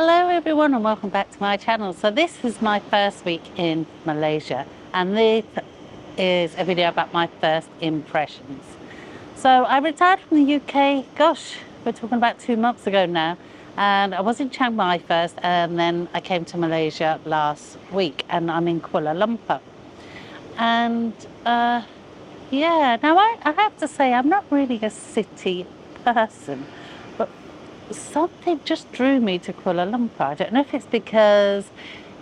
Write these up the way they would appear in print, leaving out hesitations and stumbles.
Hello everyone and welcome back to my channel. So this is my first week in Malaysia and this is a video about my first impressions. So I retired from the UK, gosh, we're talking about 2 months ago now, and I was in Chiang Mai first and then I came to Malaysia last week and I'm in Kuala Lumpur. And yeah, now I have to say I'm not really a city person, but something just drew me to Kuala Lumpur. I don't know if it's because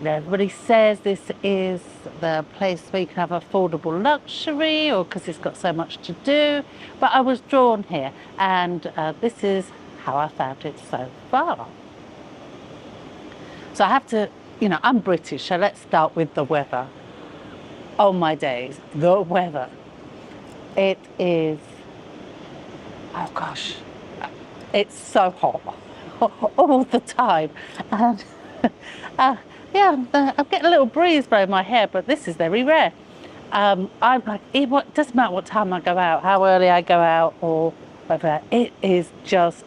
everybody says this is the place where you can have affordable luxury or because it's got so much to do, but I was drawn here and this is how I found it so far. So I have to, I'm British, so let's start with the weather. Oh my days, the weather. It is, oh gosh, it's so hot all the time, and yeah, I'm getting a little breeze blowing my hair, but this is very rare. I'm like, it doesn't matter what time I go out, how early I go out, or whatever. It is just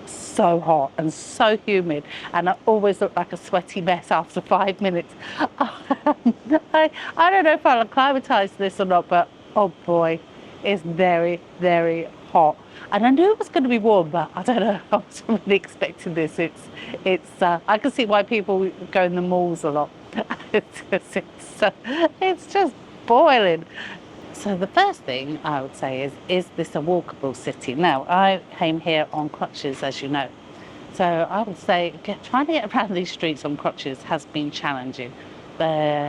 so hot and so humid, and I always look like a sweaty mess after 5 minutes. I don't know if I'll acclimatise to this or not, but oh boy, it's very, very hot. And I knew it was going to be warm, but I don't know, I wasn't really expecting this. I can see why people go in the malls a lot. It's just boiling. So the first thing I would say is this a walkable city? Now, I came here on crutches, as you know. So I would say trying to get around these streets on crutches has been challenging. They're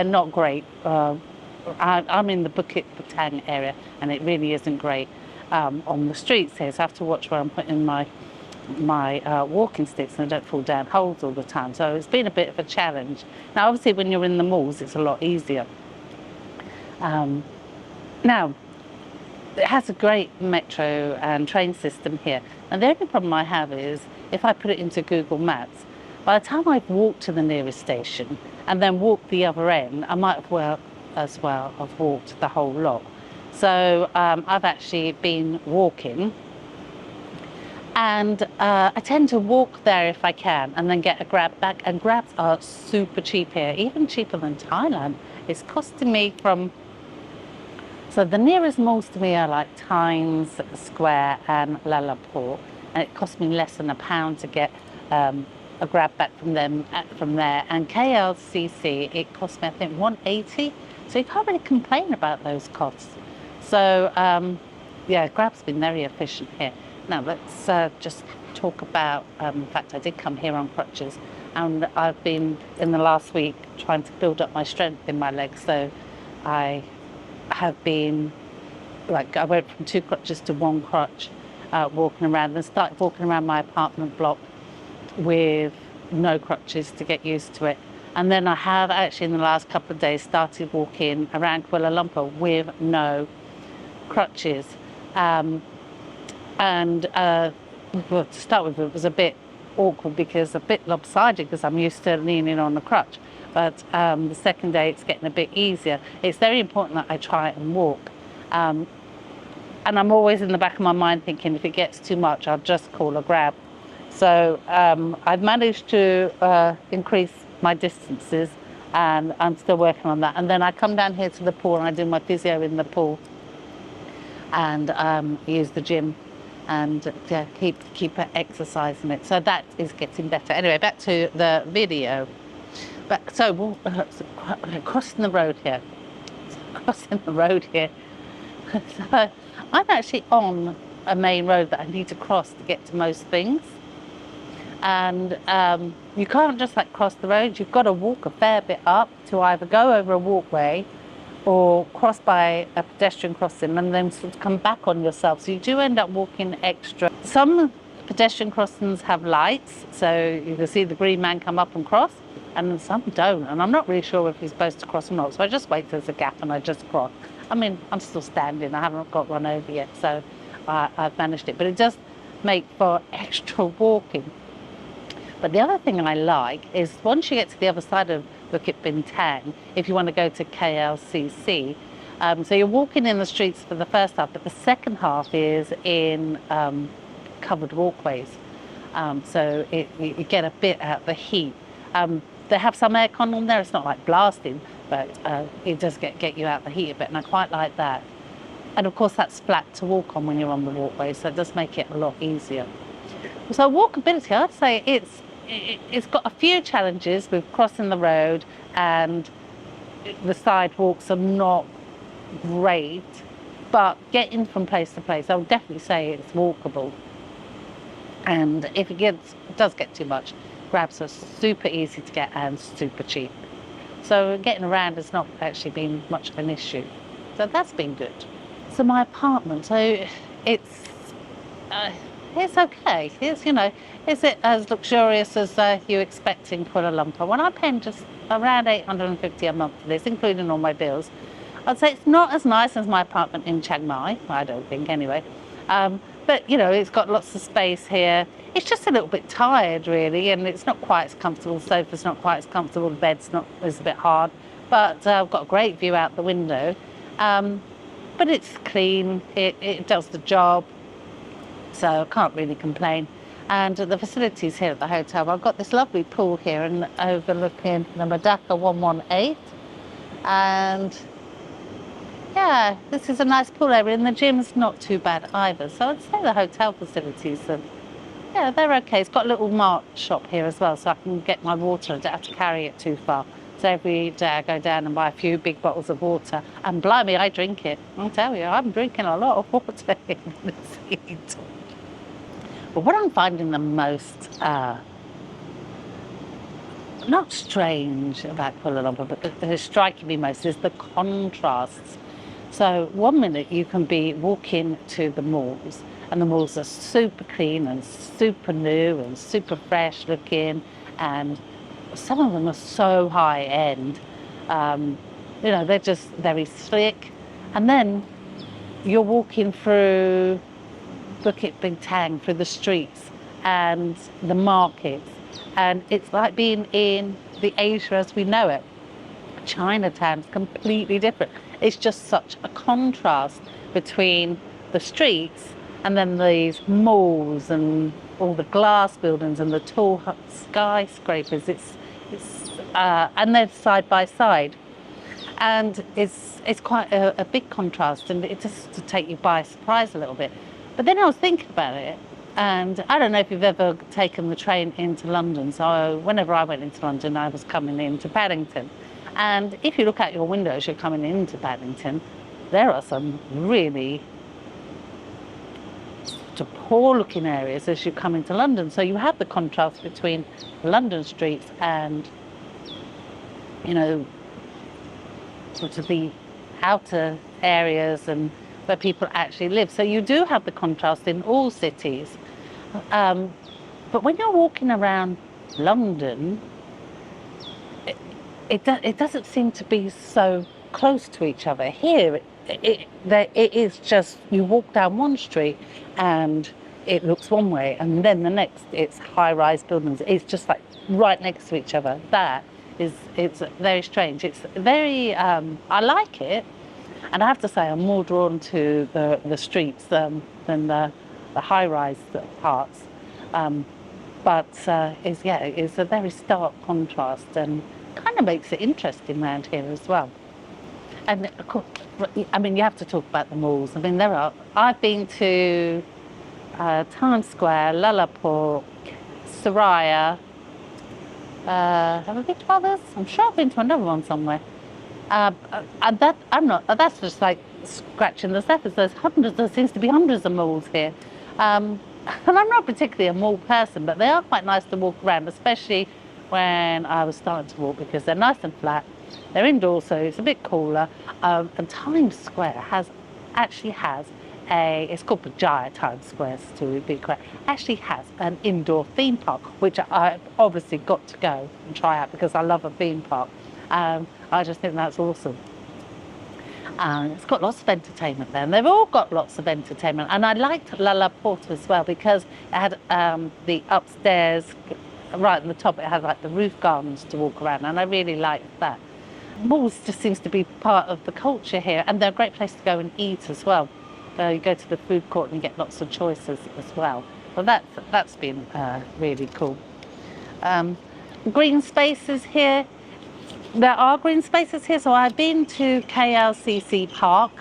not great. I'm in the Bukit Bintang area and it really isn't great on the streets here, so I have to watch where I'm putting my walking sticks and I don't fall down holes all the time. So it's been a bit of a challenge. Now obviously when you're in the malls it's a lot easier. Now it has a great metro and train system here, and the only problem I have is if I put it into Google Maps, by the time I've walked to the nearest station and then walked the other end, I might as well have walked the whole lot. So I've actually been walking, and I tend to walk there if I can and then get a grab back, and grabs are super cheap here, even cheaper than Thailand. It's costing me so the nearest malls to me are like Times Square and Lumpur, and it cost me less than £1 to get a grab back from there, and KLCC it cost me I think 180, so you can't really complain about those costs. So yeah, Grab's been very efficient here. Now let's just talk about the fact I did come here on crutches, and I've been in the last week trying to build up my strength in my legs. So I have been I went from 2 crutches to 1 crutch, walking around, and started walking around my apartment block with no crutches to get used to it. And then I have actually in the last couple of days started walking around Kuala Lumpur with no crutches. Well, to start with, it was a bit awkward because a bit lopsided because I'm used to leaning on the crutch. But the second day it's getting a bit easier. It's very important that I try and walk. And I'm always in the back of my mind thinking if it gets too much, I'll just call a grab. So I've managed to increase my distances, and I'm still working on that. And then I come down here to the pool and I do my physio in the pool, and use the gym, and yeah, keep exercising it. So that is getting better. Anyway, back to the video. But so crossing the road here. So I'm actually on a main road that I need to cross to get to most things. And you can't just cross the road, you've got to walk a fair bit up to either go over a walkway or cross by a pedestrian crossing and then sort of come back on yourself. So you do end up walking extra. Some pedestrian crossings have lights, so you can see the green man come up and cross, and some don't. And I'm not really sure if he's supposed to cross or not, so I just wait till there's a gap and I just cross. I mean, I'm still standing, I haven't got run over yet, so I've managed it. But it does make for extra walking. But the other thing I like is once you get to the other side of Bukit Bintang, if you want to go to KLCC, so you're walking in the streets for the first half, but the second half is in covered walkways. So you get a bit out of the heat. They have some aircon on there. It's not like blasting, but it does get you out the heat a bit, and I quite like that. And of course, that's flat to walk on when you're on the walkway, so it does make it a lot easier. So walkability, I'd say it's got a few challenges with crossing the road, and the sidewalks are not great, but getting from place to place, I would definitely say it's walkable. And if it does get too much, grabs are super easy to get and super cheap. So getting around has not actually been much of an issue. So that's been good. So my apartment, so it's okay. Is it as luxurious as you expect in Kuala Lumpur? When I'm paying just around 850 a month for this, including all my bills, I'd say it's not as nice as my apartment in Chiang Mai. I don't think, anyway. But it's got lots of space here. It's just a little bit tired, really, and it's not quite as comfortable. The sofa's not quite as comfortable. The it's a bit hard, but I've got a great view out the window. But it's clean. It does the job. So I can't really complain. And the facilities here at the hotel, I've got this lovely pool here and overlooking the Madaka 118. And yeah, this is a nice pool area, and the gym's not too bad either. So I'd say the hotel facilities are, they're okay. It's got a little mart shop here as well, so I can get my water. I don't have to carry it too far. So every day I go down and buy a few big bottles of water, and blimey, I drink it. I'll tell you, I'm drinking a lot of water in this heat. But what I'm finding the most, not strange about Kuala Lumpur, but that is striking me most is the contrasts. So one minute you can be walking to the malls, and the malls are super clean and super new and super fresh looking, and some of them are so high end. They're just very slick. And then you're walking through Bukit Bintang, through the streets and the markets, and it's like being in the Asia as we know it. Chinatown's completely different. It's just such a contrast between the streets and then these malls and all the glass buildings and the tall skyscrapers. And they're side by side, and it's quite a big contrast, and it just to take you by surprise a little bit. But then I was thinking about it, and I don't know if you've ever taken the train into London. So whenever I went into London, I was coming into Paddington. And if you look out your window as you're coming into Paddington, there are some really poor looking areas as you come into London. So you have the contrast between London streets and, sort of the outer areas and where people actually live. So you do have the contrast in all cities. But when you're walking around London, it doesn't seem to be so close to each other. Here, it is just, you walk down one street and it looks one way, and then the next it's high-rise buildings. It's just like right next to each other. It's very strange. It's very, I like it. And I have to say, I'm more drawn to the streets than the high-rise parts. But it's a very stark contrast, and kind of makes it interesting around here as well. And of course, you have to talk about the malls. I've been to Times Square, Lullaport, Soraya. Have I been to others? I'm sure I've been to another one somewhere. And that's just like scratching the surface. There seems to be hundreds of malls here. And I'm not particularly a mall person, but they are quite nice to walk around, especially when I was starting to walk, because they're nice and flat. They're indoors, so it's a bit cooler. And Times Square actually has it's called Bajaya Times Square to be correct, actually has an indoor theme park, which I've obviously got to go and try out because I love a theme park. I just think that's awesome. It's got lots of entertainment there, and they've all got lots of entertainment. And I liked Lullaport as well because it had the upstairs, right on the top, it had like the roof gardens to walk around, and I really liked that. Malls just seems to be part of the culture here, and they're a great place to go and eat as well. You go to the food court and you get lots of choices as well. Well, that's been really cool. Um, green spaces here. There are green spaces here. So I've been to KLCC Park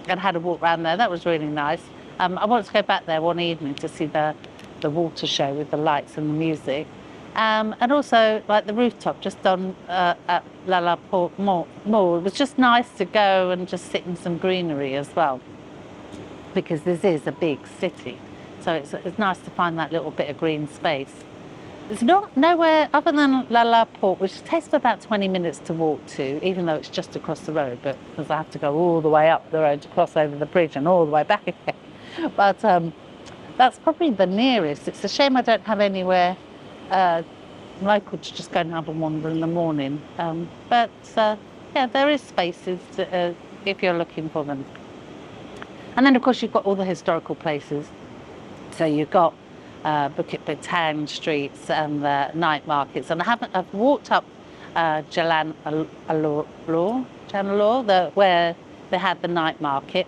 and had a walk around there. That was really nice. I want to go back there one evening to see the water show with the lights and the music. And also like the rooftop just on at Kuala Lumpur Mall. It was just nice to go and just sit in some greenery as well, because this is a big city. So it's nice to find that little bit of green space. There's nowhere other than Kuala Lumpur, which takes about 20 minutes to walk to, even though it's just across the road, but because I have to go all the way up the road to cross over the bridge and all the way back again. But that's probably the nearest. It's a shame I don't have anywhere local to just go and have a wander in the morning. But yeah, there is spaces if you're looking for them. And then of course you've got all the historical places. So you've got Bukit Bintang streets and the night markets. And I've walked up Jalan Alor, where they had the night market.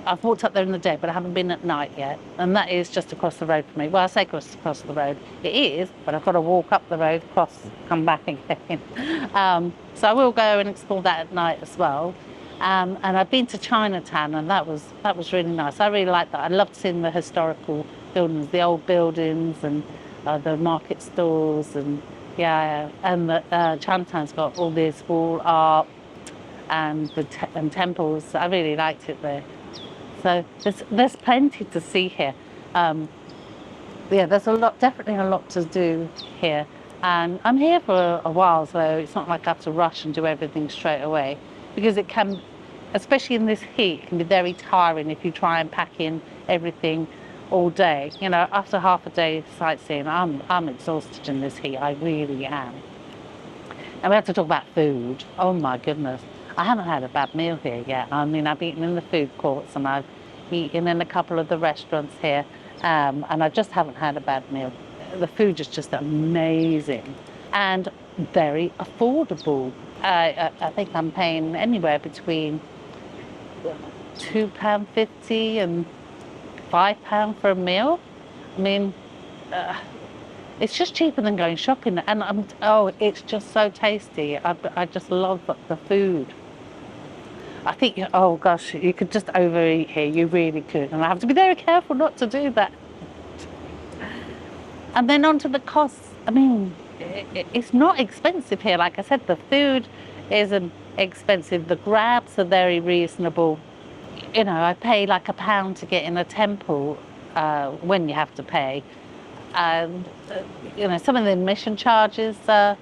I've walked up there in the day, but I haven't been at night yet. And that is just across the road from me. Well, I say across the road. It is, but I've got to walk up the road, come back again. So I will go and explore that at night as well. And I've been to Chinatown, and that was really nice. I really like that. I loved seeing the historical buildings, the old buildings, and the market stalls, and yeah, and Chinatown's got all this wall art and and temples. I really liked it there. So there's plenty to see here. Yeah, there's definitely a lot to do here. And I'm here for a while, so it's not like I have to rush and do everything straight away, because it can, especially in this heat, it can be very tiring if you try and pack in everything all day. You know, after half a day sightseeing, I'm exhausted in this heat. I really am. And we have to talk about food. Oh my goodness. I haven't had a bad meal here yet. I mean, I've eaten in the food courts and I've eaten in a couple of the restaurants here, and I just haven't had a bad meal. The food is just amazing and very affordable. I think I'm paying anywhere between £2.50 and £5 for a meal. I mean, it's just cheaper than going shopping, and it's just so tasty. I just love the food. I think, oh gosh, you could just overeat here. You really could, and I have to be very careful not to do that. And then on to the costs. I mean, it's not expensive here. Like I said, the food isn't expensive. The grabs are very reasonable. You know, I pay like £1 to get in a temple when you have to pay. And, you know, some of the admission charges, it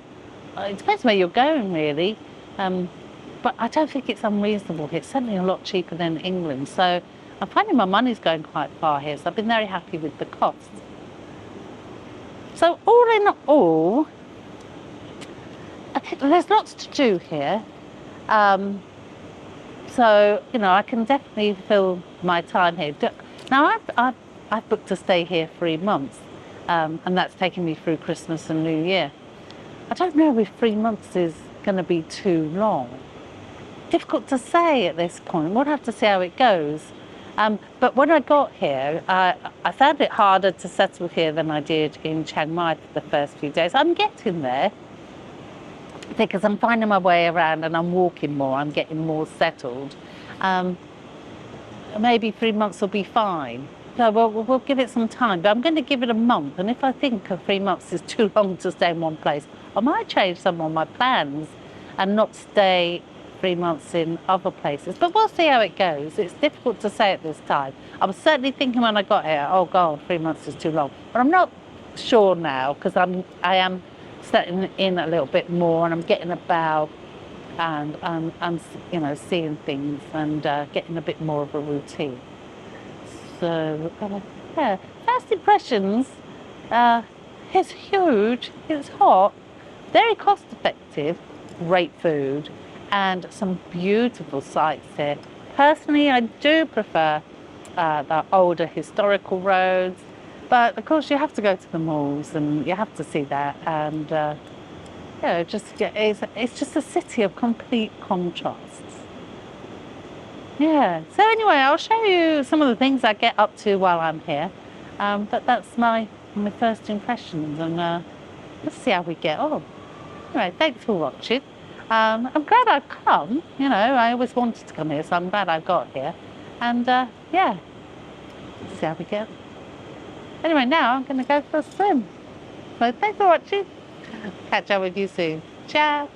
depends where you're going, really. But I don't think it's unreasonable here. It's certainly a lot cheaper than England. So I'm finding my money's going quite far here. So I've been very happy with the costs. So all in all, there's lots to do here. So, you know, I can definitely fill my time here. Now, I've booked to stay here 3 months, and that's taken me through Christmas and New Year. I don't know if 3 months is going to be too long. Difficult to say at this point. We'll have to see how it goes. But when I got here, I found it harder to settle here than I did in Chiang Mai for the first few days. I'm getting there, because I'm finding my way around and I'm walking more, I'm getting more settled. Maybe 3 months will be fine. So we'll give it some time, but I'm going to give it a month. And if I think 3 months is too long to stay in one place, I might change some of my plans and not stay 3 months in other places. But we'll see how it goes. It's difficult to say at this time. I was certainly thinking when I got here, oh God, 3 months is too long. But I'm not sure now, because I am settling in a little bit more, and I'm getting about, and I'm you know, seeing things and getting a bit more of a routine. So yeah, first impressions, it's huge, it's hot, very cost effective, great food, and some beautiful sights here. Personally, I do prefer the older historical roads, but of course you have to go to the malls and you have to see that, and it's just a city of complete contrasts. Yeah, so anyway, I'll show you some of the things I get up to while I'm here. But that's my first impressions, and let's see how we get on. Anyway, thanks for watching. I'm glad I've come. You know, I always wanted to come here, so I'm glad I got here. And yeah, let's see how we get on. Anyway, now I'm going to go for a swim. So thanks for watching. Catch up with you soon. Ciao.